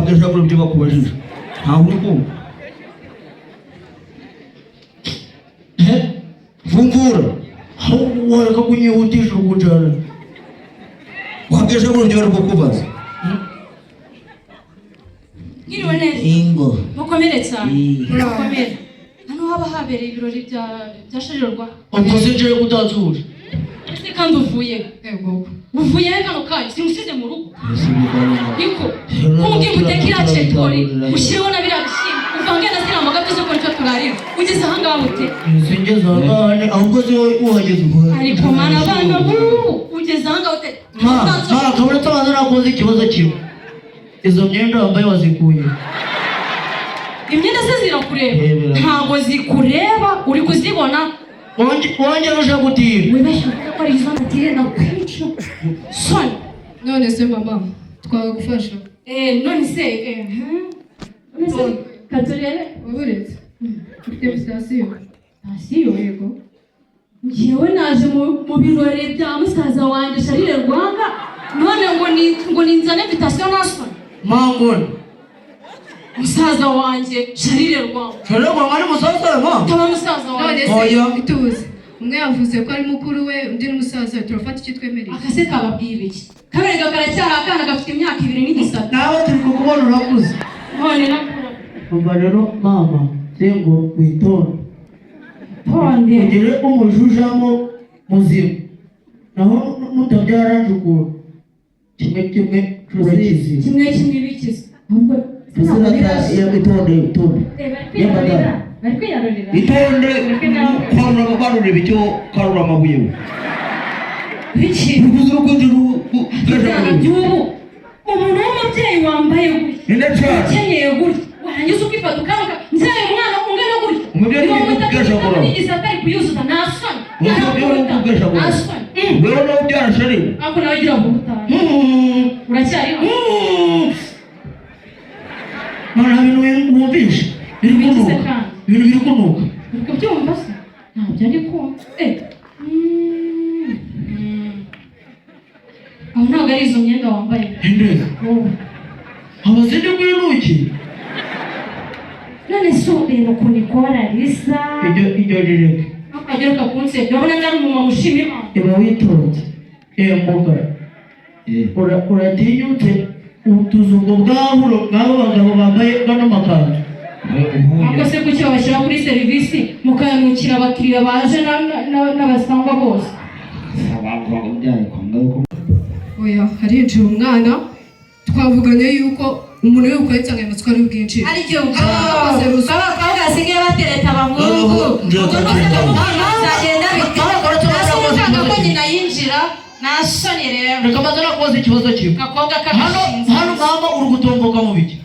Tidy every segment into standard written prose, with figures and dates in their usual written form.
wagesha muri byo bakubajije ntaho uri kumva fungura wareka kunyihutisha ukujana wagesha muri byo bari kukubaza Ngiriwe neza ingo mukomere cyane mukomere hano haba habereye ibirori bya sharirwa ukoze je kutazura ese kandi uvuye uvuye kano kaje simusize mu rugo niko kumbwira utekira chetori ushireho na birabishimye uvange na sira magato zo kora turarira ugeze hanga bute sinjeze hanga ahubwo zo uhageze uko ariko mana bana ugeze hanga ute kabura tabaza nakoze ikibazo kimwe izo myenda wambaye wazikuye imyenda se zirakureba ntago zikureba uri kuzibona wanje rusha gutira wibesha ko ari izo natire na kwica son none se mama twagufasha none se katurere waburetse ufite sitasiyo yego njyewe naje mu birori bya musaza wanjye Sharire Rwanga none ngo ninzane invitation nasoni mangona musaza wanjye Sharire Rwanga Sharire Rwanga ari musaza wa taba musaza wanjye ituze umwe yavuze ko ari mukuru we undi n'umusaza turafata iki twemereye akase kababwira iki kaberega karacyari akana gafite imyaka 2 n'igisata nawe turi kukubona urakuze none nakura umva rero mama sengo witonde tonde ugire umujujamo muzima naho mutabyara njukura kimwe turakizi kimwe bikiza ahubwo itonde yabadara ariko yarorera itonde kwarura barure bityo karura amabuye biki bivuze urukundo umuntu w'umubyeyi wambaye gutya ukenyeye gutya warangiza ukifata ukavuga nzaye umwana ungana gutya umubyeyi w'ugesha gura igisata ari kuyuzuza nasoni w'ugesha gura wewe nawe byarasharira ako nawe gira ngo utane uracyariho mana bintu wumvisha ibintu biri kunuka uriko byumva se ntabyo ari kumva aho ntabwo ari izo myenda wambaye ndeza abazindi kwinuki none se ureba ukuntu ikora risa iryo rireke akageruka kunsebya urabona ndari umumama ushima Imana iba witonze mboga uratinyutse utuzungo bw'aburo bw'abo bagabo bambaye bano makanzu ahubwo se kuki babashyira kuri serivisi mukayanukira abakiriya baje n'abasangwa bose oya harinjira umwana twavuganye yuko umuntu yuko insanganyamatsiko ari ubwinshi ari byo abakobwa basigaye batereta abahungu zagenda bikaba ko nyina yinjira nasoni rero reka maze nakubaza ikibazo kimwe gakobwa hano mama uri gutomboka mu biki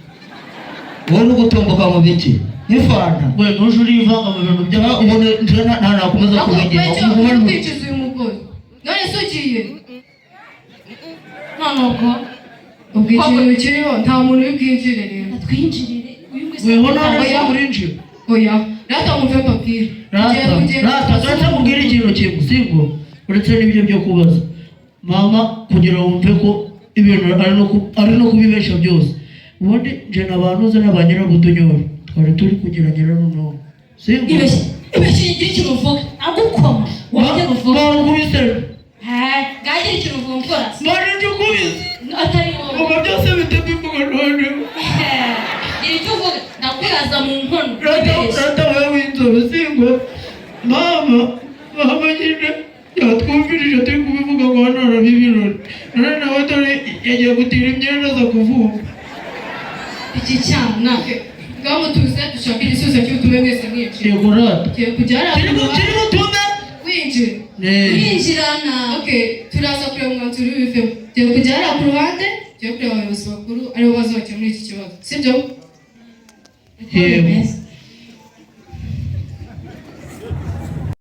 wowe uri gutomboka mu biki nk'ifanta we ntuje urivanga mu bintu by'aho ubone nta nakomeza kubegera kwicuza uyu mugore none se ugiye none ubwo ikintu kiriho nta muntu uri bwinjire rero twinjirire uyu mwese weho nawe urinjira oya rata muve papire rata mubwira ikintu kimwe sibwo uretse n'ibyo byo kubaza mama kugira wumve ko ibintu ari no kubibesha byose ubundi nje n'abantu n'abanyirabutunyora twari turi kugira nyiraruno sibwo ibeshye igira ikintu uvuga agukoma wajya kuvuga bakubise gagira ikintu uvuga mari nje kubise atari wowe byose bitema imbuga none iri cyo uvuga nakuraza mu nkono rata wewe w'inzobe sibwo mama nyine yatwumvirije turi kubivuga ngo hano haraba ibirori none nawe dore yagiye gutira imyenda aza kuvuga iki cyana bwamutuze dushaka igisubizo cy'utume mwese mwinjira yego rata tugiye kujyana kirimo tume winjirana turaza kureba umwanzuro w'ibivemo tugiye kujyana ku ruhande tugiye kureba abayobozi bakuru aribo bazokemura iki kibazo sibyo yego